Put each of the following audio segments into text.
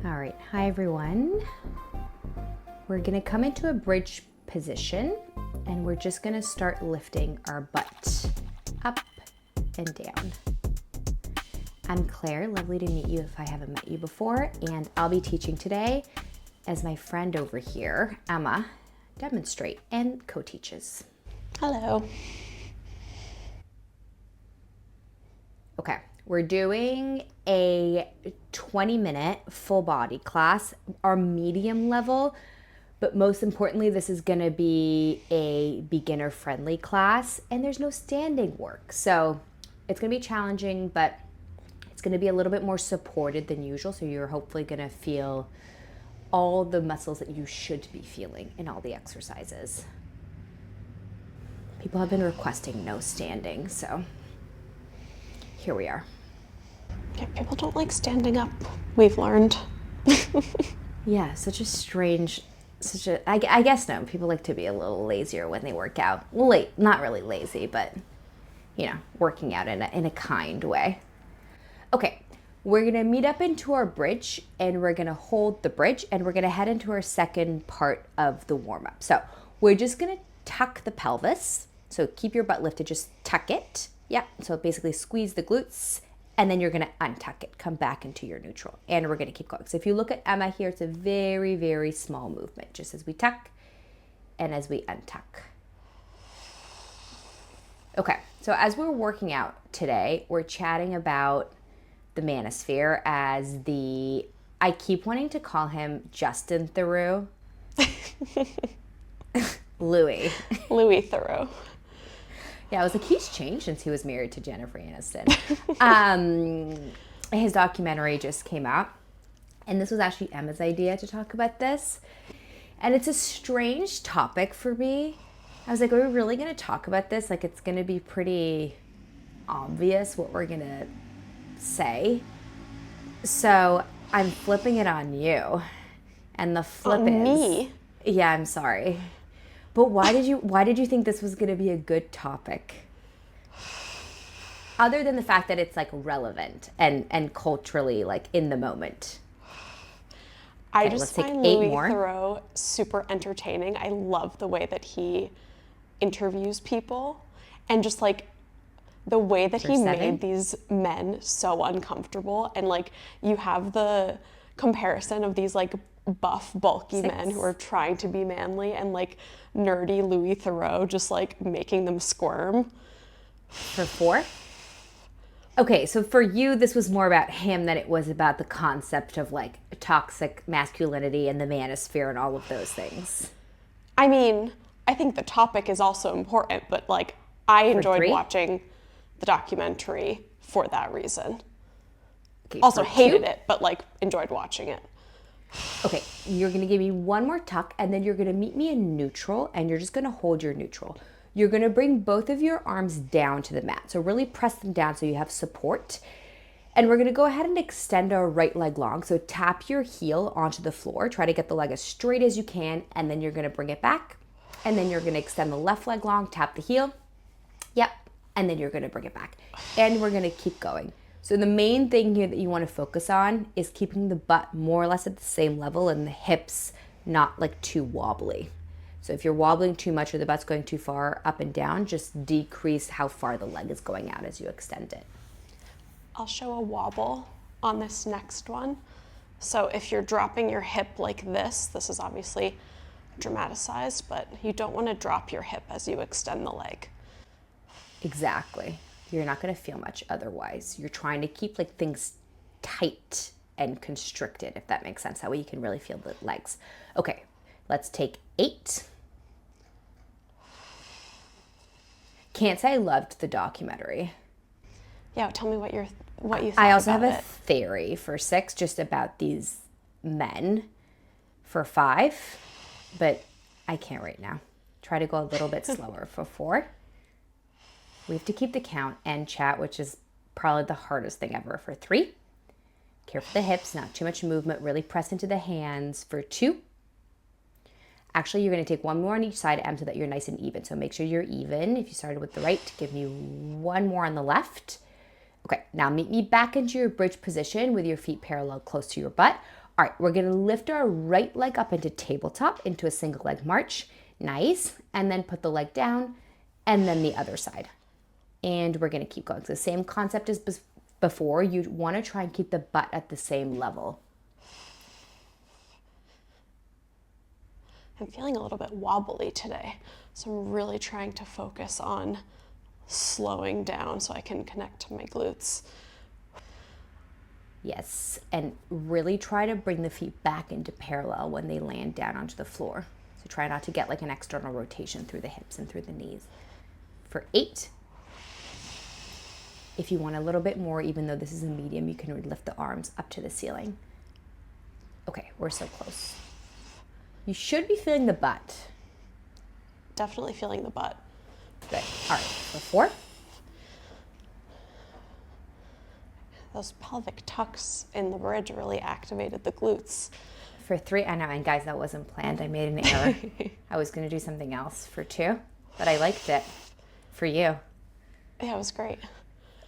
All right, hi everyone. We're gonna come into a bridge position and we're just gonna start lifting our butt up and down. I'm Claire, lovely to meet you if I haven't met you before, and I'll be teaching today as my friend over here, Emma, demonstrate and co-teaches. Hello. Okay, we're doing a 20-minute full body class, our medium level, but most importantly, this is gonna be a beginner friendly class and there's no standing work. So it's gonna be challenging, but it's gonna be a little bit more supported than usual. So you're hopefully gonna feel all the muscles that you should be feeling in all the exercises. People have been requesting no standing, so here we are. Yeah, people don't like standing up, we've learned. Yeah, such a strange, I guess no, people like to be a little lazier when they work out. Well, not really lazy, but, you know, working out in a kind way. Okay, we're gonna meet up into our bridge and we're gonna hold the bridge and we're gonna head into our second part of the warm up. So we're just gonna tuck the pelvis. So keep your butt lifted, just tuck it. Yeah, so basically squeeze the glutes and then you're gonna untuck it, come back into your neutral, and we're gonna keep going. So if you look at Emma here, it's a very, very small movement, just as we tuck and as we untuck. Okay, so as we're working out today, we're chatting about the Manosphere as I keep wanting to call him Justin Theroux. Louis Theroux. Yeah, I was like, he's changed since he was married to Jennifer Aniston. His documentary just came out, and this was actually Emma's idea to talk about this. And it's a strange topic for me. I was like, are we really going to talk about this? Like, it's going to be pretty obvious what we're going to say. So I'm flipping it on you. And the flip is... me? Yeah, I'm sorry. But why did you think this was going to be a good topic? Other than the fact that it's like relevant and culturally like in the moment. I just find Louis Theroux super entertaining. I love the way that he interviews people and just like the way that he made these men so uncomfortable. And like you have the comparison of these like buff, bulky men who are trying to be manly and like nerdy Louis Theroux just like making them squirm. For 4? Okay, so for you, this was more about him than it was about the concept of like toxic masculinity and the manosphere and all of those things. I mean, I think the topic is also important, but like I enjoyed watching the documentary for that reason. Okay, also hated it, but like enjoyed watching it. Okay, you're gonna give me one more tuck and then you're gonna meet me in neutral and you're just gonna hold your neutral. You're gonna bring both of your arms down to the mat. So really press them down so you have support. And we're gonna go ahead and extend our right leg long. So tap your heel onto the floor. Try to get the leg as straight as you can and then you're gonna bring it back. And then you're gonna extend the left leg long, tap the heel. Yep, and then you're gonna bring it back. And we're gonna keep going. So the main thing here that you want to focus on is keeping the butt more or less at the same level and the hips not like too wobbly. So if you're wobbling too much or the butt's going too far up and down, just decrease how far the leg is going out as you extend it. I'll show a wobble on this next one. So if you're dropping your hip like this is obviously dramatized, but you don't want to drop your hip as you extend the leg. Exactly. You're not going to feel much otherwise. You're trying to keep like things tight and constricted, if that makes sense. That way you can really feel the legs. Okay, let's take 8. Can't say I loved the documentary. Yeah, tell me what you thought. I also have a theory for 6, just about these men. For 5, but I can't right now. Try to go a little bit slower for 4. We have to keep the count and chat, which is probably the hardest thing ever. For 3, care for the hips, not too much movement, really press into the hands. For 2, actually you're gonna take one more on each side, Em, so that you're nice and even. So make sure you're even. If you started with the right, give me one more on the left. Okay, now meet me back into your bridge position with your feet parallel close to your butt. All right, we're gonna lift our right leg up into tabletop, into a single leg march. Nice. And then put the leg down, and then the other side. And we're gonna keep going. So same concept as before. You wanna try and keep the butt at the same level. I'm feeling a little bit wobbly today, so I'm really trying to focus on slowing down so I can connect to my glutes. Yes, and really try to bring the feet back into parallel when they land down onto the floor. So try not to get like an external rotation through the hips and through the knees. For 8. If you want a little bit more, even though this is a medium, you can lift the arms up to the ceiling. Okay, we're so close. You should be feeling the butt. Definitely feeling the butt. Good. All right, for 4. Those pelvic tucks in the bridge really activated the glutes. For 3, I know, and guys, that wasn't planned. I made an error. I was gonna do something else for 2, but I liked it for you. Yeah, it was great.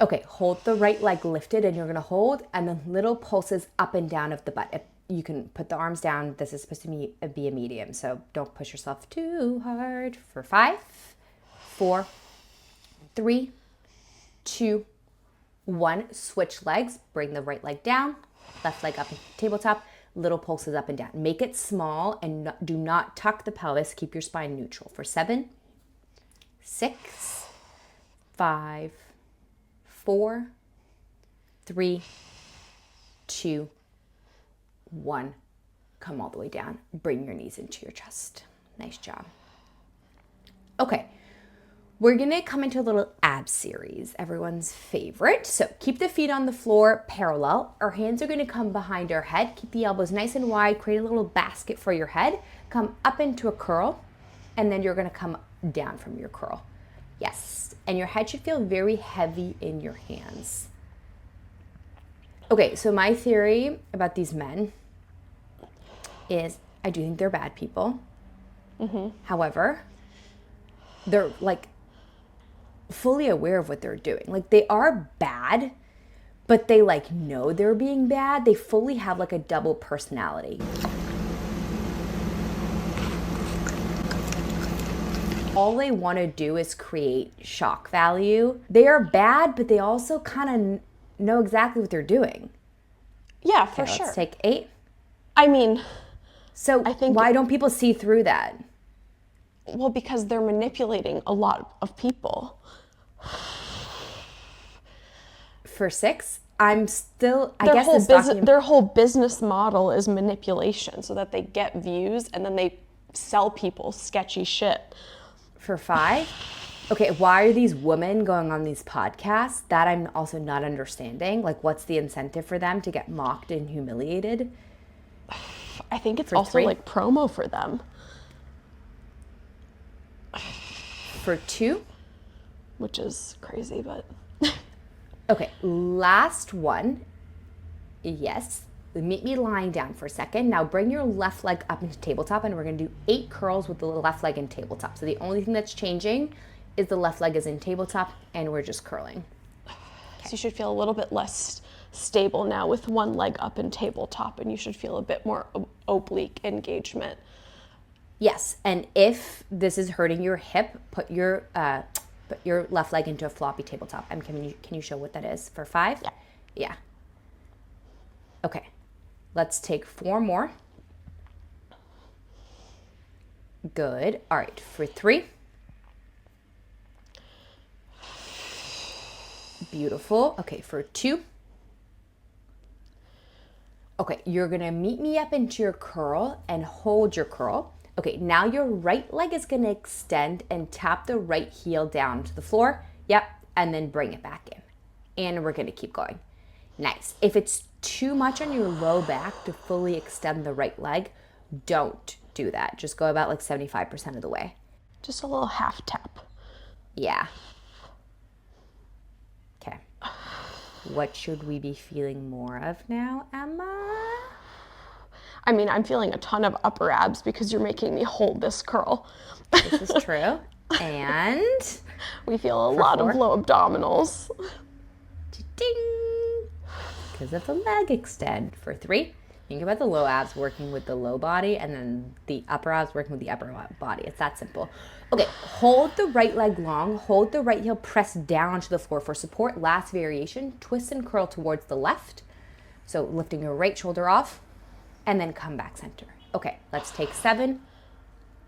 Okay, hold the right leg lifted, and you're gonna hold, and then little pulses up and down of the butt. You can put the arms down. This is supposed to be a medium, so don't push yourself too hard. For 5, 4, 3, 2, 1. Switch legs. Bring the right leg down, left leg up into tabletop, little pulses up and down. Make it small and do not tuck the pelvis. Keep your spine neutral. For 7, 6, 5, 4, 3, 2, 1. Come all the way down. Bring your knees into your chest. Nice job. Okay, we're gonna come into a little ab series, everyone's favorite. So keep the feet on the floor parallel. Our hands are gonna come behind our head. Keep the elbows nice and wide. Create a little basket for your head. Come up into a curl, and then you're gonna come down from your curl. Yes, and your head should feel very heavy in your hands. Okay, so my theory about these men is I do think they're bad people. However, they're like fully aware of what they're doing. Like they are bad, but they like know they're being bad. They fully have like a double personality. All they want to do is create shock value. They are bad, but they also kind of know exactly what they're doing. Yeah, for Okay, sure. let's take 8. I mean, So I think why don't people see through that? well, because they're manipulating a lot of people. For 6, I'm still, I guess this document, Their whole business model is manipulation so that they get views and then they sell people sketchy shit. for 5, okay, why are these women going on these podcasts? That I'm also not understanding. Like, what's the incentive for them to get mocked and humiliated? I think it's For also 3? like promo for them. For 2, Which is crazy, but okay, last one. Yes, meet me lying down for a second. Now bring your left leg up into tabletop, and we're gonna do 8 curls with the left leg in tabletop. So the only thing that's changing is the left leg is in tabletop, and we're just curling. so you should feel a little bit less stable now with one leg up in tabletop, and you should feel a bit more oblique engagement. Yes, and if this is hurting your hip, put your left leg into a floppy tabletop. And can you show what that is for 5? Yeah. Yeah. Okay, let's take 4 more. Good. All right, for 3. Beautiful. Okay, for 2. Okay, you're gonna meet me up into your curl and hold your curl. Okay, now your right leg is gonna extend and tap the right heel down to the floor. Yep, and then bring it back in. And we're gonna keep going. Nice. If it's too much on your low back to fully extend the right leg, don't do that. Just go about like 75% of the way. Just a little half tap. Yeah. Okay. What should we be feeling more of now, Emma? I mean, I'm feeling a ton of upper abs because you're making me hold this curl. This is true. And we feel a lot 4. of low abdominals. Ding! Because of the leg extend. For 3. Think about the low abs working with the low body and then the upper abs working with the upper body. It's that simple. Okay, hold the right leg long, hold the right heel pressed down to the floor for support. Last variation, twist and curl towards the left. So lifting your right shoulder off and then come back center. Okay, let's take 7.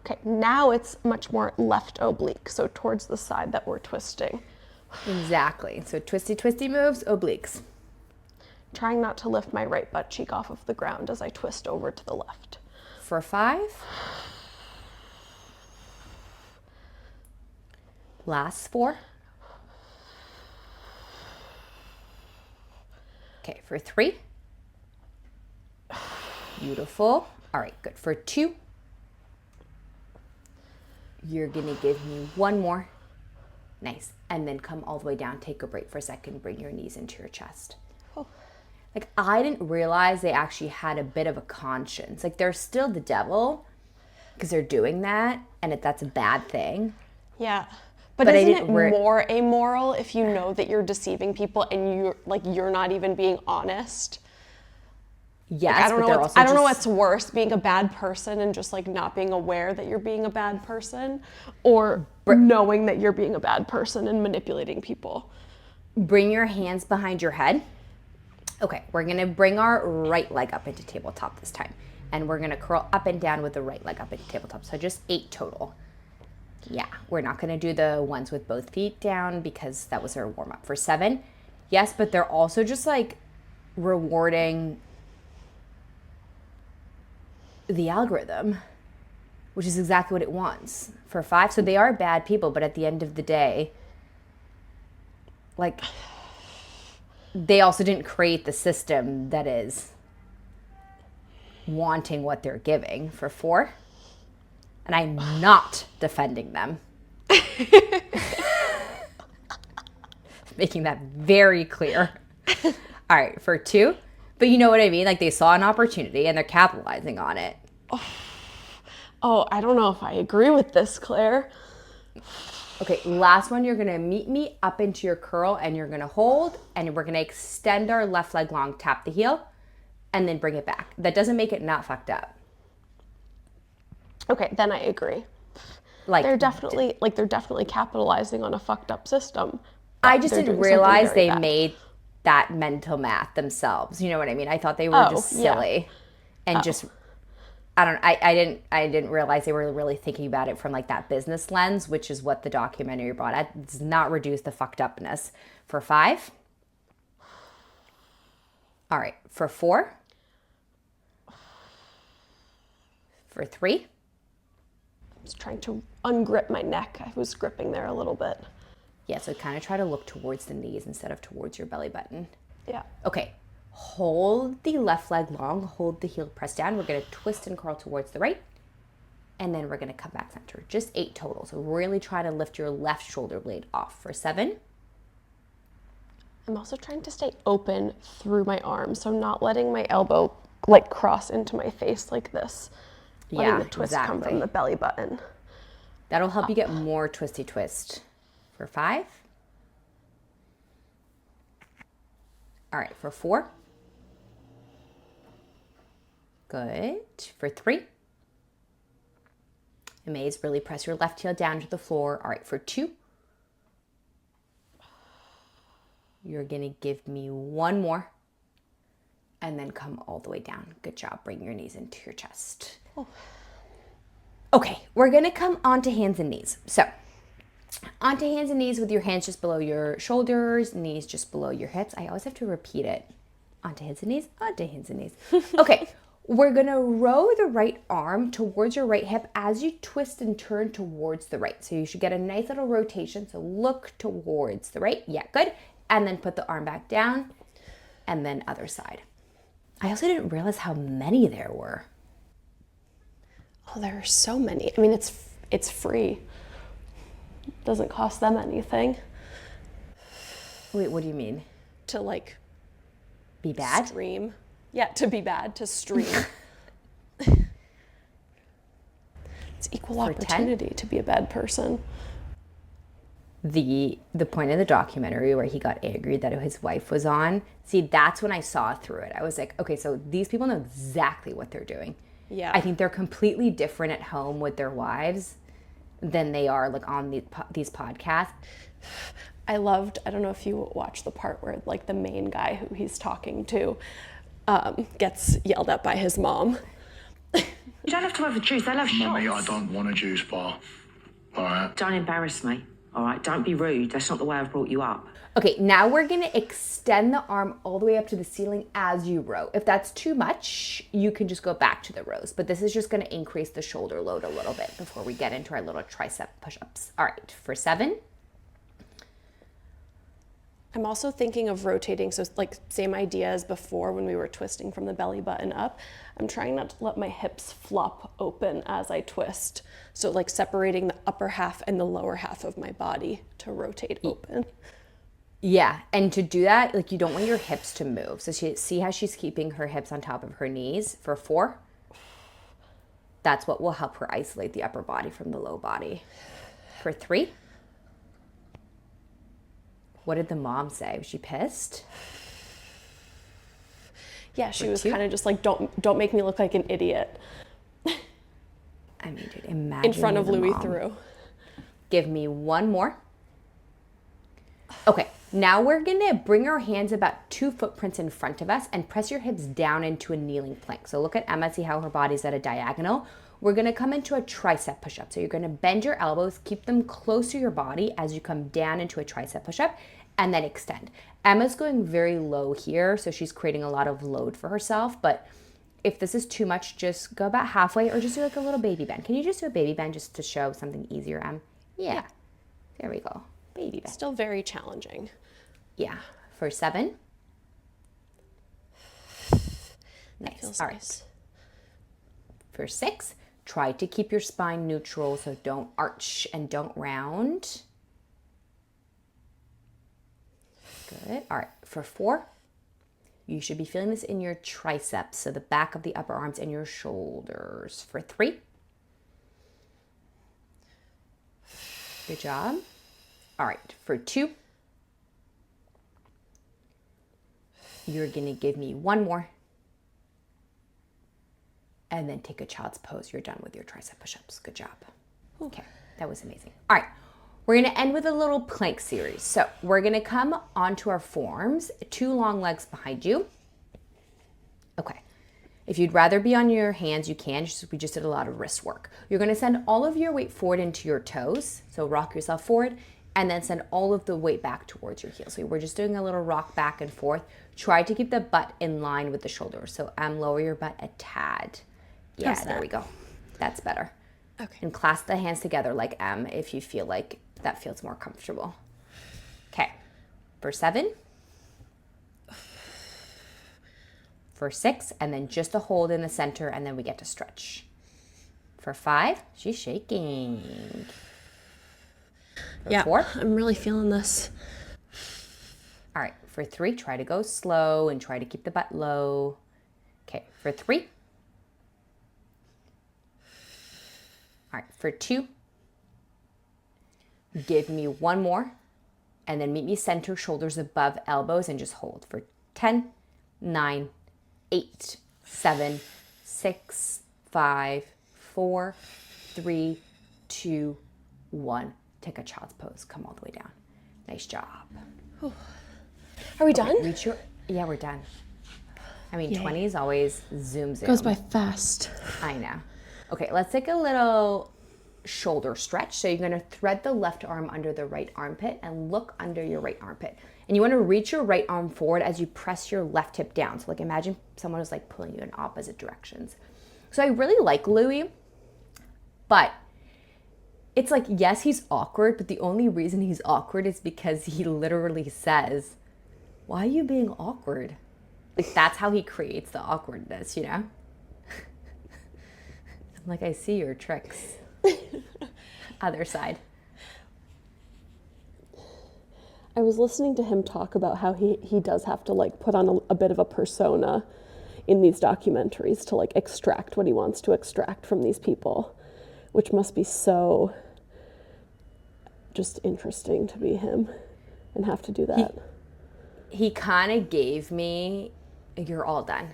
Okay, now it's much more left oblique, so towards the side that we're twisting. Exactly. So twisty, twisty moves, obliques. Trying not to lift my right butt cheek off of the ground as I twist over to the left. For 5. Last 4. Okay, for 3. Beautiful. All right, good. For 2. You're going to give me 1 more. Nice. And then come all the way down. Take a break for a second. Bring your knees into your chest. Oh. Like, I didn't realize they actually had a bit of a conscience. Like, they're still the devil because they're doing that, and that's a bad thing. Yeah. But isn't it more amoral if you know that you're deceiving people and you're not even being honest? Yes, like, I don't know what's worse, being a bad person and just like not being aware that you're being a bad person, or knowing that you're being a bad person and manipulating people. Bring your hands behind your head. Okay, we're gonna bring our right leg up into tabletop this time. And we're gonna curl up and down with the right leg up into tabletop. So just 8 total. Yeah, we're not gonna do the ones with both feet down because that was our warm up. For 7, yes, but they're also just like rewarding the algorithm, which is exactly what it wants. For 5, so they are bad people, but at the end of the day, like, they also didn't create the system that is wanting what they're giving. For 4, and I'm not defending them. Making that very clear. All right, for 2, but you know what I mean? Like, they saw an opportunity and they're capitalizing on it. Oh, I don't know if I agree with this, Claire. Okay, last one, you're gonna meet me up into your curl and you're gonna hold, and we're gonna extend our left leg long, tap the heel, and then bring it back. That doesn't make it not fucked up. Okay, then I agree. Like, they're definitely capitalizing on a fucked up system. I just didn't realize they made that mental math themselves. You know what I mean? I thought they were just silly and just, I didn't realize they were really thinking about it from like that business lens, which is what the documentary brought at. It does not reduce the fucked upness. For 5. All right, for 4. For 3. I was trying to ungrip my neck. I was gripping there a little bit. Yeah, so kind of try to look towards the knees instead of towards your belly button. Yeah. Okay, hold the left leg long, hold the heel pressed down. We're gonna twist and curl towards the right, and then we're gonna come back center. Just 8 total, so really try to lift your left shoulder blade off. For 7. I'm also trying to stay open through my arm, so not letting my elbow like cross into my face like this. Letting the twist come from the belly button. That'll help you get more twisty twist. For 5. All right, for 4. Good. For 3. Amaze, really press your left heel down to the floor. All right, for 2. You're gonna give me 1 more and then come all the way down. Good job. Bring your knees into your chest. Oh. Okay, we're gonna come onto hands and knees. So, onto hands and knees with your hands just below your shoulders, knees just below your hips. I always have to repeat it. Onto hands and knees, onto hands and knees. Okay, we're gonna row the right arm towards your right hip as you twist and turn towards the right. So you should get a nice little rotation. So look towards the right. Yeah, good. And then put the arm back down, and then other side. I also didn't realize how many there were. Oh, there are so many. I mean, it's free. It doesn't cost them anything. Wait, what do you mean? To like be bad? Stream. Yeah, to be bad, to stream. It's equal opportunity to be a bad person. the point of the documentary where he got angry that his wife was on, see, that's when I saw through it. I was like, okay, so these people know exactly what they're doing. Yeah. I think they're completely different at home with their wives than they are like on these podcasts. I don't know if you watched the part where like the main guy who he's talking to gets yelled at by his mom. You don't have to have a juice. I love shots. Mummy, I don't want a juice bar. All right? Don't embarrass me. All right? Don't be rude. That's not the way I've brought you up. Okay, now we're going to extend the arm all the way up to the ceiling as you row. If that's too much, you can just go back to the rows. But this is just going to increase the shoulder load a little bit before we get into our little tricep push-ups. All right, for 7. I'm also thinking of rotating, so like same idea as before when we were twisting from the belly button up. I'm trying not to let my hips flop open as I twist. So like separating the upper half and the lower half of my body to rotate open. Yeah, and to do that, like you don't want your hips to move. So see how she's keeping her hips on top of her knees for 4? That's what will help her isolate the upper body from the low body. For 3. What did the mom say? Was she pissed? Yeah, she was kind of just like, don't make me look like an idiot. I mean, dude, imagine in front of Louis mom. Theroux. Give me 1 more. Okay, now we're gonna bring our hands about 2 footprints in front of us and press your hips down into a kneeling plank. So look at Emma, see how her body's at a diagonal. We're gonna come into a tricep push-up. So you're gonna bend your elbows, keep them close to your body as you come down into a tricep push-up, and then extend. Emma's going very low here, so she's creating a lot of load for herself, but if this is too much, just go about halfway or just do like a little baby bend. Can you just do a baby bend just to show something easier, Em? Yeah. There we go. Baby bend. Still very challenging. Yeah. For 7. Nice. Feels All right. nice. For 6, try to keep your spine neutral, so don't arch and don't round. Good. All right. For 4, you should be feeling this in your triceps, so the back of the upper arms and your shoulders. For 3. Good job. All right. For 2, you're going to give me 1 more. And then take a child's pose. You're done with your tricep push-ups. Good job. Okay. That was amazing. All right. We're going to end with a little plank series. So we're going to come onto our forearms, 2 long legs behind you. Okay. If you'd rather be on your hands, you can. We just did a lot of wrist work. You're going to send all of your weight forward into your toes. So rock yourself forward and then send all of the weight back towards your heels. So we're just doing a little rock back and forth. Try to keep the butt in line with the shoulders. So lower your butt a tad. Yeah, there we go. That's better. Okay. And clasp the hands together like M if you feel like that feels more comfortable. Okay. For 7. For 6, and then just a hold in the center, and then we get to stretch. For 5, she's shaking. For 4. I'm really feeling this. All right. For 3, try to go slow and try to keep the butt low. Okay. For 3. All right, for 2, give me 1 more, and then meet me center, shoulders above elbows, and just hold for 10, 9, 8, 7, 6, 5, 4, 3, 2, 1. Take a child's pose. Come all the way down. Nice job. Are we done? Yeah, we're done. I mean, 20s always zoom. Goes by fast. I know. Okay, let's take a little shoulder stretch. So you're going to thread the left arm under the right armpit and look under your right armpit. And you want to reach your right arm forward as you press your left hip down. So like imagine someone was like pulling you in opposite directions. So I really like Louis, but it's like, yes, he's awkward, but the only reason he's awkward is because he literally says, "Why are you being awkward?" Like that's how he creates the awkwardness, you know? Like, I see your tricks. Other side. I was listening to him talk about how he does have to like put on a bit of a persona in these documentaries to like extract what he wants to extract from these people, which must be so just interesting to be him and have to do that. He kind of gave me, you're all done.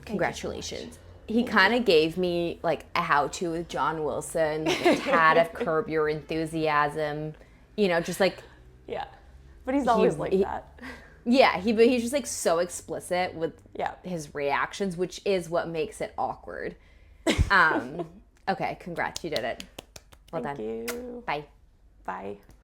Congratulations. He kind of gave me like a how-to with John Wilson, like a tad of Curb Your Enthusiasm, just like. Yeah, but he's always like that. Yeah, but he's just like so explicit with his reactions, which is what makes it awkward. Okay, congrats, you did it. Well done. Thank you. Bye. Bye.